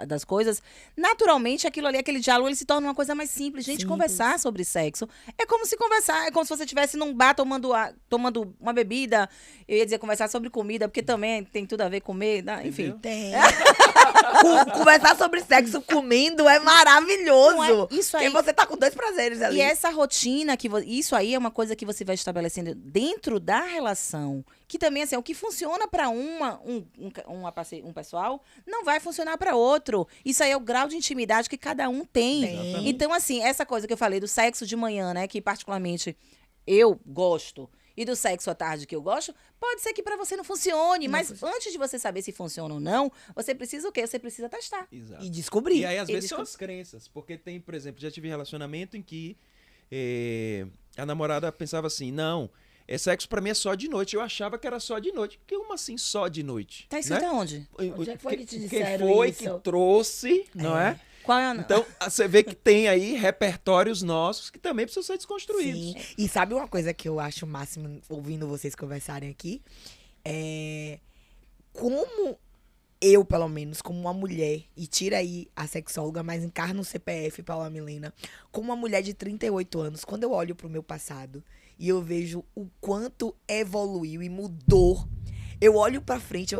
das coisas, naturalmente aquilo ali, aquele diálogo, ele se torna uma coisa mais simples. Gente, conversar sobre sexo é como se você estivesse num bar tomando uma bebida. Eu ia dizer conversar sobre comida, porque também tem tudo a ver com comer, né? Enfim. Tem. Conversar sobre sexo comendo é maravilhoso. Não é? Isso aí. Porque você tá com 2 prazeres ali. E essa rotina, isso aí é uma coisa que você vai estabelecendo dentro da relação. Que também, assim, o que funciona para um pessoal, não vai funcionar para outro. Isso aí é o grau de intimidade que cada um tem. Então, assim, essa coisa que eu falei do sexo de manhã, né? Que particularmente eu gosto. E do sexo à tarde que eu gosto, pode ser que pra você não funcione. Mas antes de você saber se funciona ou não, você precisa o quê? Você precisa testar. Exato. E descobrir. E aí, às vezes, são as crenças. Porque tem, por exemplo, já tive relacionamento em que a namorada pensava assim, não, sexo pra mim é só de noite. Eu achava que era só de noite. Como assim só de noite? Tá escrito aonde? Onde é que foi que te Quem disseram foi isso? que trouxe, não é? Qual é Então, você vê que tem aí repertórios nossos que também precisam ser desconstruídos. Sim. E sabe uma coisa que eu acho o máximo, ouvindo vocês conversarem aqui? Como eu, pelo menos, como uma mulher, e tira aí a sexóloga, mas encarna o CPF, Paula Milena, como uma mulher de 38 anos, quando eu olho pro meu passado e eu vejo o quanto evoluiu e mudou, eu olho pra frente,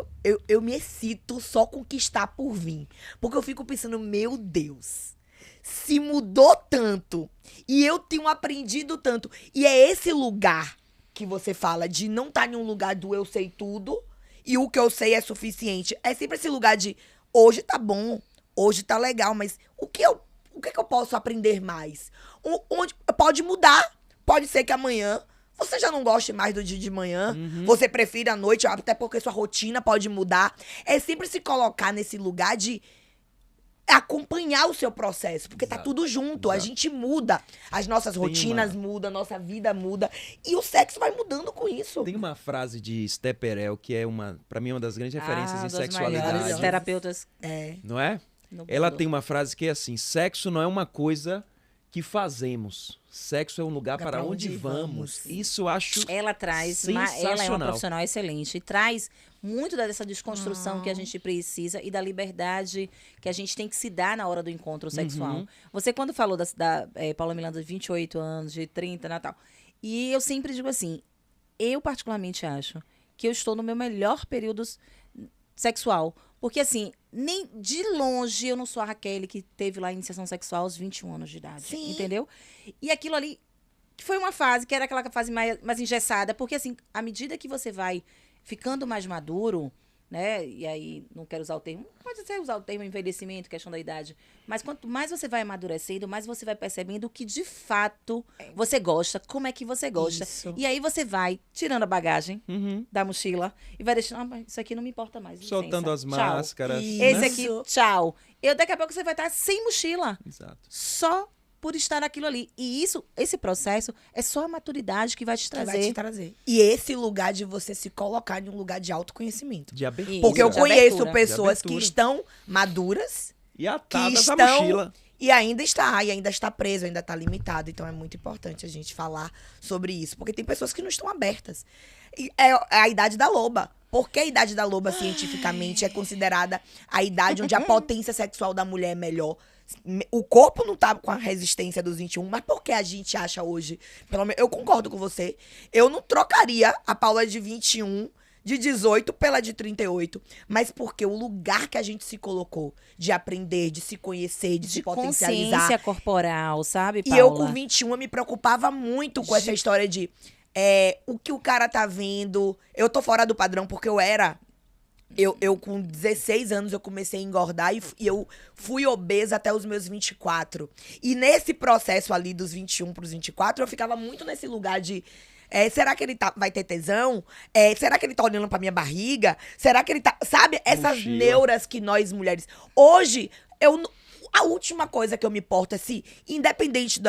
eu me excito só com o que está por vir. Porque eu fico pensando, meu Deus, se mudou tanto e eu tenho aprendido tanto. E é esse lugar que você fala de não estar em um lugar do eu sei tudo e o que eu sei é suficiente. É sempre esse lugar de hoje tá bom, hoje tá legal, mas o que eu posso aprender mais? Onde pode mudar, pode ser que amanhã você já não goste mais do dia de manhã, você prefira a noite, até porque sua rotina pode mudar. É sempre se colocar nesse lugar de acompanhar o seu processo, porque tá tudo junto, a gente muda, as nossas rotinas mudam, a nossa vida muda, e o sexo vai mudando com isso. Tem uma frase de Esther Perel, que é pra mim uma das grandes referências em dos sexualidade. maiores terapeutas. Não é? Ela tem uma frase que é assim, sexo não é uma coisa que fazemos. Sexo é um lugar para onde vamos. Isso eu acho Ela traz, ela é uma profissional excelente e traz muito dessa desconstrução que a gente precisa e da liberdade que a gente tem que se dar na hora do encontro sexual. Você, quando falou da Paula Milena de 28 anos, de 30, Natal, e eu sempre digo assim, eu particularmente acho que eu estou no meu melhor período sexual. Porque, assim, nem de longe eu não sou a Raquel que teve lá a iniciação sexual aos 21 anos de idade. Sim. Entendeu? E aquilo ali, que foi uma fase, que era aquela fase mais engessada. Porque, assim, à medida que você vai ficando mais maduro, né? E aí, não quero usar o termo, pode ser usar o termo envelhecimento, questão da idade. Mas quanto mais você vai amadurecendo, mais você vai percebendo o que de fato você gosta, como é que você gosta. Isso. E aí você vai tirando a bagagem da mochila e vai deixando, mas isso aqui não me importa mais. licença. soltando as Tchau. máscaras. Esse aqui, tchau. Daqui a pouco você vai estar sem mochila. Exato. Só por estar naquilo ali. E esse processo é só a maturidade que vai te trazer. Vai te trazer. E esse lugar de você se colocar em um lugar de autoconhecimento. De abertura. Porque eu de conheço abertura. pessoas De que abertura. estão maduras E que atadas à estão mochila. e ainda está preso, ainda está limitado. Então é muito importante a gente falar sobre isso, porque tem pessoas que não estão abertas. E é a idade da loba. Porque a idade da loba cientificamente é considerada a idade onde a potência sexual da mulher é melhor. O corpo não tá com a resistência dos 21, mas por que a gente acha hoje? Pelo menos eu concordo com você. Eu não trocaria a Paula de 21 de 18 pela de 38, mas porque o lugar que a gente se colocou de aprender, de se conhecer, de se potencializar. Consciência corporal, sabe, E Paula? eu com 21 eu me preocupava muito com essa história de o que o cara tá vendo. Eu tô fora do padrão porque eu era Eu com 16 anos, eu comecei a engordar e eu fui obesa até os meus 24. E nesse processo ali dos 21 pros 24, eu ficava muito nesse lugar de... será que ele vai ter tesão? Será que ele tá olhando pra minha barriga? Será que ele tá... Sabe? Essas Mochila. neuras que nós mulheres... Hoje, a última coisa que eu me importo é se, independente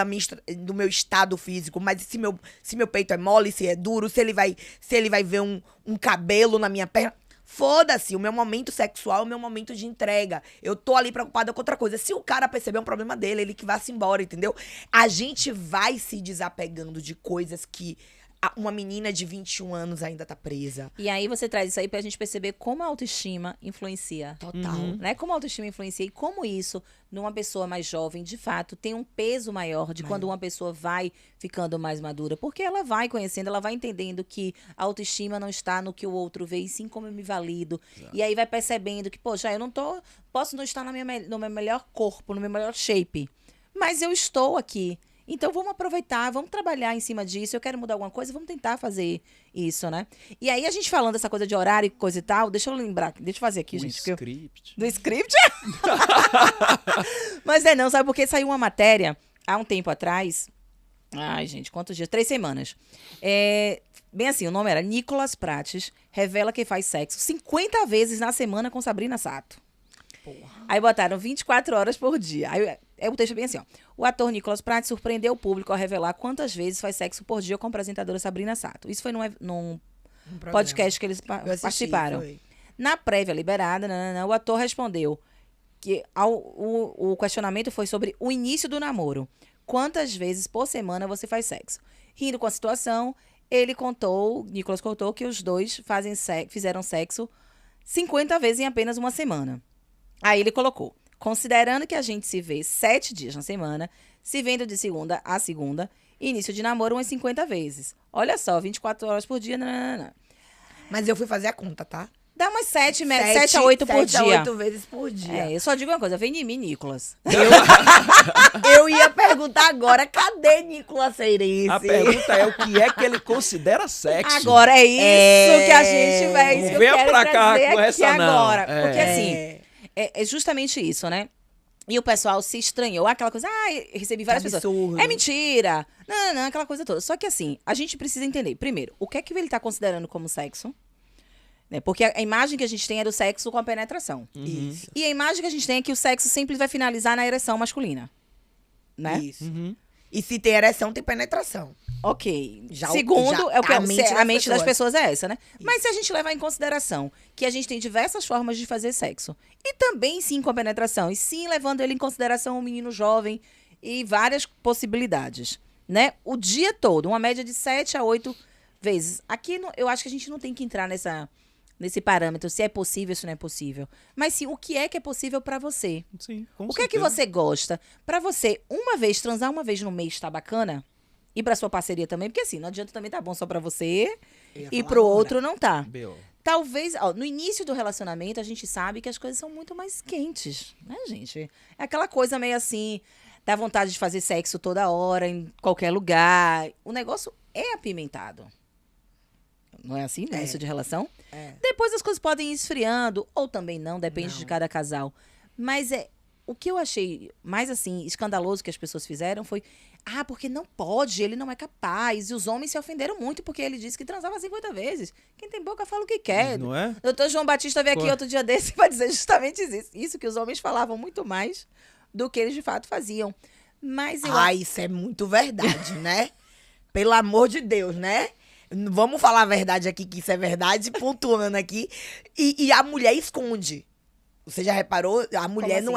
do meu estado físico, mas se meu peito é mole, se é duro, se ele vai ver um cabelo na minha perna... Foda-se, o meu momento sexual é o meu momento de entrega. Eu tô ali preocupada com outra coisa. Se o cara perceber um problema dele, ele que vá se embora, entendeu? A gente vai se desapegando de coisas que uma menina de 21 anos ainda tá presa. E aí você traz isso aí pra gente perceber como a autoestima influencia. Total. Né? Como a autoestima influencia e como isso, numa pessoa mais jovem, de fato, tem um peso maior de quando uma pessoa vai ficando mais madura. Porque ela vai conhecendo, ela vai entendendo que a autoestima não está no que o outro vê, e sim como eu me valido. Exato. E aí vai percebendo que, poxa, eu não posso não estar no meu melhor corpo, no meu melhor shape. Mas eu estou aqui. Então, vamos aproveitar, vamos trabalhar em cima disso. Eu quero mudar alguma coisa, vamos tentar fazer isso, né? E aí, a gente falando dessa coisa de horário e coisa e tal, deixa eu lembrar, deixa eu fazer aqui, gente. Script. Do script? Mas não, sabe porque saiu uma matéria há um tempo atrás. Ai, gente, quantos dias? 3 semanas. Bem assim, o nome era Nicolas Prates revela que faz sexo 50 vezes na semana com Sabrina Sato. Porra. Aí botaram 24 horas por dia. Aí o texto é bem assim, ó. O ator Nicolas Prates surpreendeu o público ao revelar quantas vezes faz sexo por dia com a apresentadora Sabrina Sato. Isso foi num podcast que eles participaram. Foi. Na prévia liberada, o ator respondeu que o questionamento foi sobre o início do namoro. Quantas vezes por semana você faz sexo? Rindo com a situação, Nicolas contou que os dois fizeram sexo 50 vezes em apenas uma semana. Aí ele colocou, considerando que a gente se vê 7 dias na semana, se vendo de segunda a segunda, início de namoro umas 50 vezes. Olha só, 24 horas por dia, Mas eu fui fazer a conta, tá? Dá umas 7 a 8 por dia. 7 a 8 vezes por dia. Eu só digo uma coisa, vem de mim, Nicolas. Eu ia perguntar agora, cadê Nicolas Ceirice? A pergunta é o que é que ele considera sexo. Agora é isso que a gente vai... Não venha pra cá com essa agora. não. Porque assim, é justamente isso, né? E o pessoal se estranhou. Aquela coisa, recebi várias pessoas. É mentira. Não, aquela coisa toda. Só que assim, a gente precisa entender, primeiro, o que é que ele tá considerando como sexo? Porque a imagem que a gente tem é do sexo com a penetração. Isso. E a imagem que a gente tem é que o sexo sempre vai finalizar na ereção masculina. Né? Isso. E se tem ereção, tem penetração. Ok. Segundo, é o que a mente das pessoas é essa, né? Isso. Mas se a gente levar em consideração que a gente tem diversas formas de fazer sexo, e também sim com a penetração, e sim levando ele em consideração um menino jovem e várias possibilidades, né? O dia todo, uma média de 7 a 8 vezes. Aqui eu acho que a gente não tem que entrar nesse parâmetro, se é possível, se não é possível. Mas sim, o que é possível pra você? Sim, com o que é que você gosta? Pra você, transar uma vez no mês tá bacana? E pra sua parceria também? Porque assim, não adianta também tá bom só pra você e pro outro não tá. Talvez, no início do relacionamento, a gente sabe que as coisas são muito mais quentes, né, gente? É aquela coisa meio assim, dá vontade de fazer sexo toda hora, em qualquer lugar. O negócio é apimentado. Não é assim, no início de relação? Depois as coisas podem ir esfriando, ou também não, depende de cada casal. Mas o que eu achei mais, assim, escandaloso que as pessoas fizeram foi... porque não pode, ele não é capaz. E os homens se ofenderam muito porque ele disse que transava 50 vezes. Quem tem boca fala o que quer. Não é? Doutor João Batista veio aqui outro dia desse para dizer justamente isso. Isso que os homens falavam muito mais do que eles de fato faziam. Mas isso é muito verdade, né? Pelo amor de Deus, né? Vamos falar a verdade aqui, que isso é verdade, pontuando aqui. E a mulher esconde. Você já reparou? A mulher não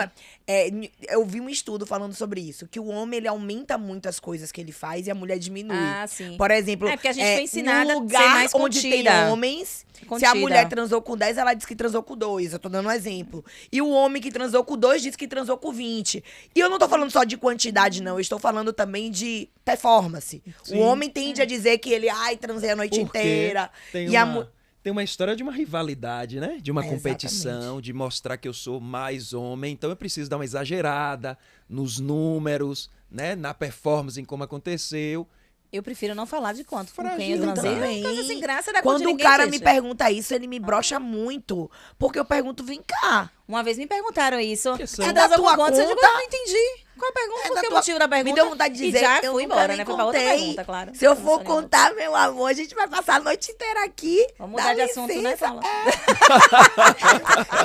eu vi um estudo falando sobre isso, que o homem, ele aumenta muito as coisas que ele faz e a mulher diminui. Sim. Por exemplo, porque a gente foi ensinada no lugar a ser mais onde contida. tem homens, se a mulher transou com 10, ela diz que transou com 2. Eu tô dando um exemplo. E o homem que transou com 2 diz que transou com 20. E eu não tô falando só de quantidade, não. Eu estou falando também de performance. Sim. O homem tende a dizer que ele, transei a noite inteira. Tem uma história de uma rivalidade, né? De uma competição, de mostrar que eu sou mais homem. Então eu preciso dar uma exagerada nos números, né? Na performance, em como aconteceu. Eu prefiro não falar de quanto com quem eu Fragil, transei. também. É uma coisa sem graça da Quando conta de o ninguém, cara gente. me pergunta isso, ele me brocha muito. Porque eu pergunto, vem cá. Uma vez me perguntaram isso. Que Você são? transou com tua quantos? Eu digo, conta? eu não entendi. Qual a pergunta? É Qual da que é o tua- motivo da pergunta? Me deu vontade de dizer, E já eu fui nunca embora, nem né? Foi pra outra contei. pergunta, claro. Se eu Não for sou nenhuma. contar, meu amor, a gente vai passar a noite inteira aqui. Vamos mudar de assunto, né, licença. Paula?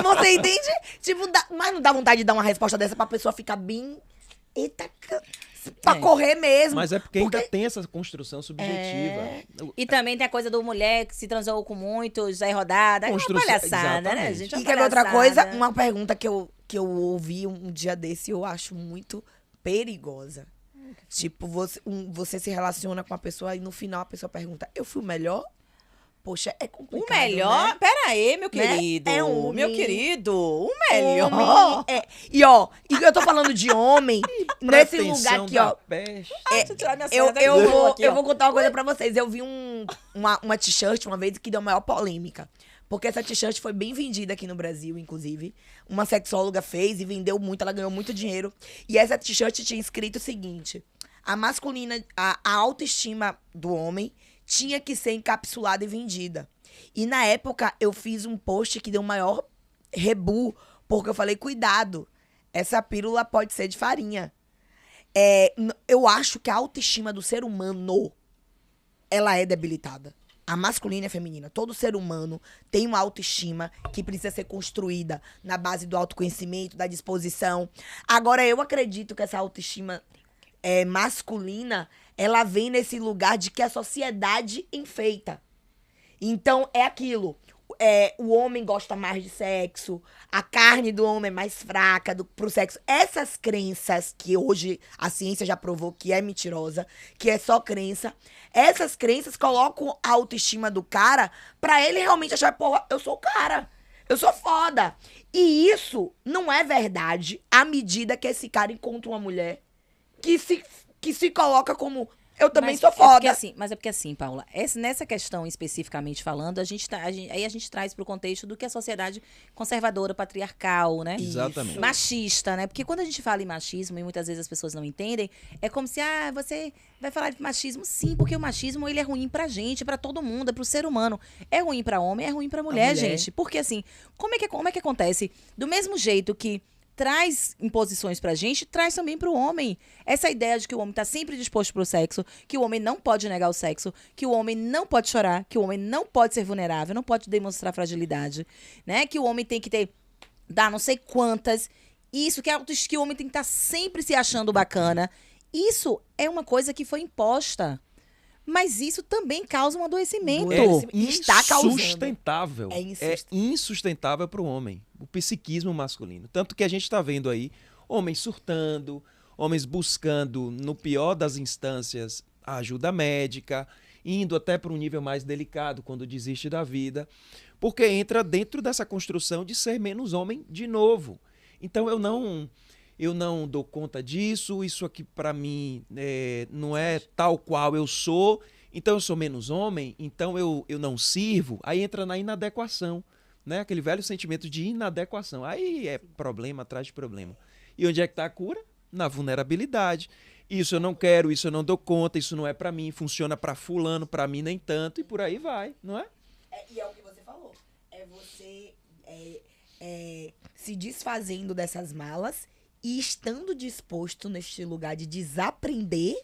Você entende? Tipo, mas não dá vontade de dar uma resposta dessa pra pessoa ficar bem... Eita, pra correr mesmo. Mas é porque ainda tem essa construção subjetiva. E também tem a coisa do mulher que se transou com muitos, aí rodada. É uma Construção- palhaçada, né, exatamente. gente? E Uma quer ver outra palhaçada. coisa? Uma pergunta que eu ouvi um dia desse e eu acho muito perigosa. Tipo, você se relaciona com a pessoa e no final a pessoa pergunta, eu fui o melhor? Poxa, é O complicado, melhor? né? Pera aí, meu Né? querido. É um meu homem. querido. O melhor. Homem, E ó, e eu tô falando de homem, nesse lugar Pretensão aqui, da ó. peste. Deixa eu tirar minha Eu, saia eu, daqui, vou, aqui, eu ó. vou contar uma coisa pra vocês. Eu vi uma t-shirt uma vez que deu maior polêmica. Porque essa t-shirt foi bem vendida aqui no Brasil, inclusive. Uma sexóloga fez e vendeu muito, ela ganhou muito dinheiro. E essa t-shirt tinha escrito o seguinte: a autoestima do homem tinha que ser encapsulada e vendida. E na época eu fiz um post que deu maior rebu, porque eu falei, cuidado, essa pílula pode ser de farinha. Eu acho que a autoestima do ser humano, ela é debilitada. A masculina e a feminina. Todo ser humano tem uma autoestima que precisa ser construída na base do autoconhecimento, da disposição. Agora, eu acredito que essa autoestima masculina, ela vem nesse lugar de que a sociedade enfeita. Então, é aquilo. O homem gosta mais de sexo, a carne do homem é mais fraca pro sexo. Essas crenças que hoje a ciência já provou que é mentirosa, que é só crença, essas crenças colocam a autoestima do cara pra ele realmente achar, porra, eu sou o cara, eu sou foda. E isso não é verdade à medida que esse cara encontra uma mulher que se coloca como... Eu também sou foda. Mas é porque assim, Paula, nessa questão especificamente falando, a gente traz pro contexto do que a sociedade conservadora, patriarcal, né? Exatamente. Machista, né? Porque quando a gente fala em machismo, e muitas vezes as pessoas não entendem, é como se, você vai falar de machismo. Sim, porque o machismo, ele é ruim pra gente, pra todo mundo, é pro ser humano. É ruim pra homem, é ruim pra mulher, gente. Porque assim, como é que acontece? Do mesmo jeito que traz imposições pra gente, traz também pro homem. Essa ideia de que o homem tá sempre disposto pro sexo, que o homem não pode negar o sexo, que o homem não pode chorar, que o homem não pode ser vulnerável, não pode demonstrar fragilidade, né? Que o homem tem que dar não sei quantas. Isso, que o homem tem que estar sempre se achando bacana. Isso é uma coisa que foi imposta. Mas isso também causa um adoecimento. Está causando. Insustentável. É insustentável para o homem, o psiquismo masculino. Tanto que a gente está vendo aí homens surtando, homens buscando, no pior das instâncias, a ajuda médica, indo até para um nível mais delicado quando desiste da vida, porque entra dentro dessa construção de ser menos homem de novo. Então eu não dou conta disso, isso aqui para mim não é tal qual eu sou, então eu sou menos homem, então eu não sirvo. Aí entra na inadequação, né? Aquele velho sentimento de inadequação. Aí é problema atrás de problema. E onde é que está a cura? Na vulnerabilidade. Isso eu não quero, isso eu não dou conta, isso não é para mim, funciona para fulano, para mim nem tanto, e por aí vai, não é? E é o que você falou, é você se desfazendo dessas malas e estando disposto neste lugar de desaprender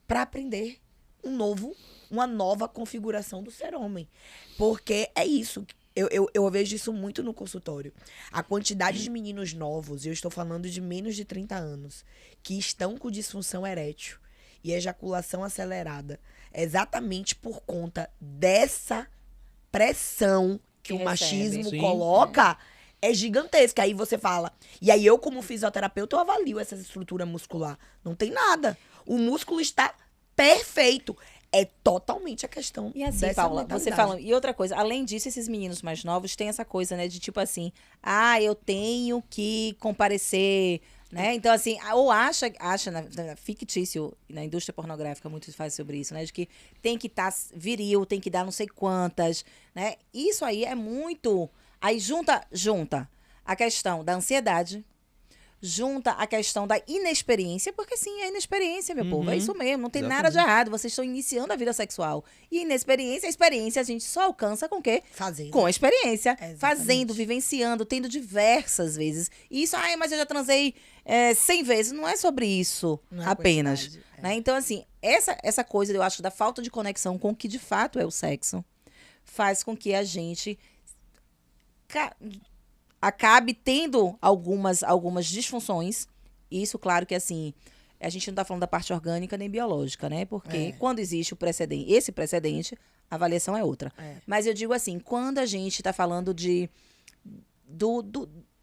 para aprender uma nova configuração do ser homem. Porque é isso. Eu vejo isso muito no consultório. A quantidade de meninos novos, e eu estou falando de menos de 30 anos, que estão com disfunção erétil e ejaculação acelerada, exatamente por conta dessa pressão que o machismo coloca, é gigantesca. Aí você fala... E aí eu, como fisioterapeuta, eu avalio essa estrutura muscular. Não tem nada. O músculo está perfeito. É totalmente a questão E assim, dessa Paula, mentalidade. você falando... E outra coisa, além disso, esses meninos mais novos têm essa coisa, né? De tipo assim... eu tenho que comparecer... Né? Então, assim, ou acha fictício, na indústria pornográfica muito se faz sobre isso, né? De que tem que estar viril, tem que dar não sei quantas, né? Isso aí é muito... Aí junta a questão da ansiedade, junta a questão da inexperiência, porque sim, é inexperiência, meu povo. É isso mesmo, não tem nada de Exatamente. errado. Vocês estão iniciando a vida sexual. E inexperiência, a experiência a gente só alcança com o quê? Fazendo. Com a experiência. Exatamente. Fazendo, vivenciando, tendo diversas vezes. E isso, mas eu já transei 100 vezes. Não é sobre isso Não é apenas. quantidade, Né? Então, assim, essa coisa, eu acho, da falta de conexão com o que de fato é o sexo, faz com que a gente acabe tendo algumas disfunções. Isso, claro que assim, a gente não está falando da parte orgânica nem biológica, né? Porque quando existe esse precedente, a avaliação é outra. Mas eu digo assim, quando a gente está falando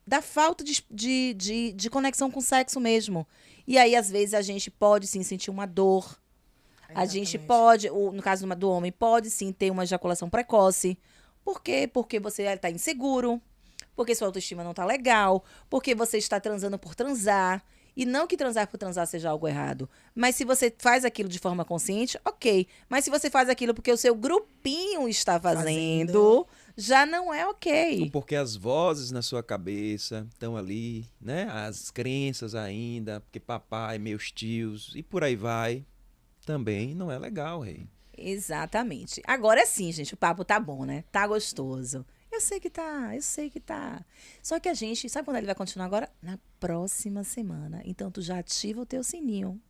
da falta de conexão com o sexo mesmo. E aí, às vezes, a gente pode sim sentir uma dor. A gente pode, no caso do homem, pode sim ter uma ejaculação precoce. Por quê? Porque você está inseguro, porque sua autoestima não está legal, porque você está transando por transar. E não que transar por transar seja algo errado. Mas se você faz aquilo de forma consciente, ok. Mas se você faz aquilo porque o seu grupinho está fazendo, já não é ok. Porque as vozes na sua cabeça estão ali, né? As crenças ainda, porque papai, meus tios e por aí vai. Também não é legal, rei. Exatamente. Agora sim, gente, o papo tá bom, né? Tá gostoso. Eu sei que tá. Só que a gente, sabe quando ele vai continuar agora? Na próxima semana. Então, tu já ativa o teu sininho.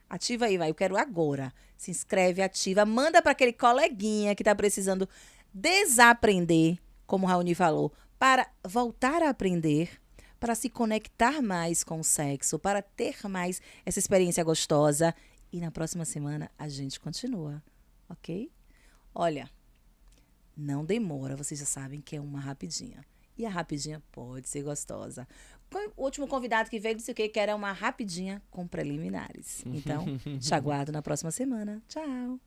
Ativa aí, vai. Eu quero agora. Se inscreve, ativa. Manda para aquele coleguinha que tá precisando desaprender, como o Raoni falou, para voltar a aprender, para se conectar mais com o sexo, para ter mais essa experiência gostosa. E na próxima semana a gente continua, ok? Olha, não demora, vocês já sabem que é uma rapidinha. E a rapidinha pode ser gostosa. O último convidado que veio disse o quê? Que era uma rapidinha com preliminares. Então, te aguardo na próxima semana. Tchau!